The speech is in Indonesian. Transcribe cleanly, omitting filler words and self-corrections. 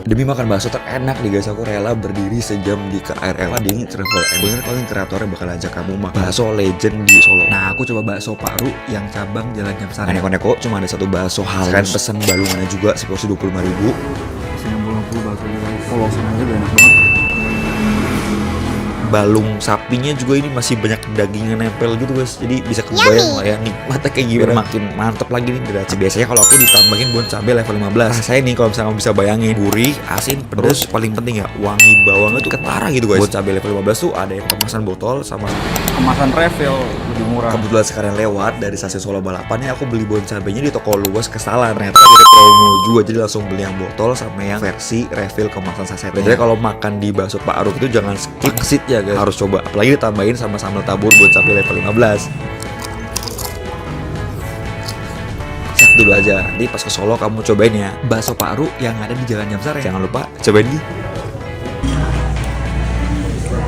Demi makan bakso terenak nih guys, aku rela berdiri sejam di KRL di Travel. Bener paling kreatornya bakal ajak kamu makan bakso legend di Solo. Nah, aku coba bakso Pak Ru yang cabang Jalan Nyamsari. Nah, neko-neko cuma ada satu bakso halus. Kalian pesen balungannya juga seporsi 25.000. Isinya bolong-bolong bakso guys. Polosan aja udah enak banget. Balung sapinya juga ini masih banyak dagingnya nempel gitu guys, jadi bisa kebayang lah ya nikmatnya kayak gimana. Makin mantep lagi nih derajat. Biasanya kalau aku ditambahin bon cabai level 15. Saya nih kalau misalnya kamu bisa bayangin, gurih, asin, pedas, paling penting ya wangi bawangnya tuh ketara gitu guys. Bon cabai level 15 tuh ada yang kemasan botol sama Kemasan refill lebih murah. kebetulan sekarang lewat dari stasiun Solo Balapan nih, aku beli bon cabainya di toko luas Kesalan. Ternyata lagi ada promo juga, jadi langsung beli yang botol sama yang versi refill kemasan saset. Jadi kalau makan di bakso Pak Aruk itu jangan skip seat ya guys, harus coba. Apalagi ditambahin sama sambal tabur bon cabai level 15. Cek dulu aja, nanti pas ke Solo kamu cobain ya bakso Pak Aruk yang ada di Jalan Nyamsari. Jangan lupa cobain nih.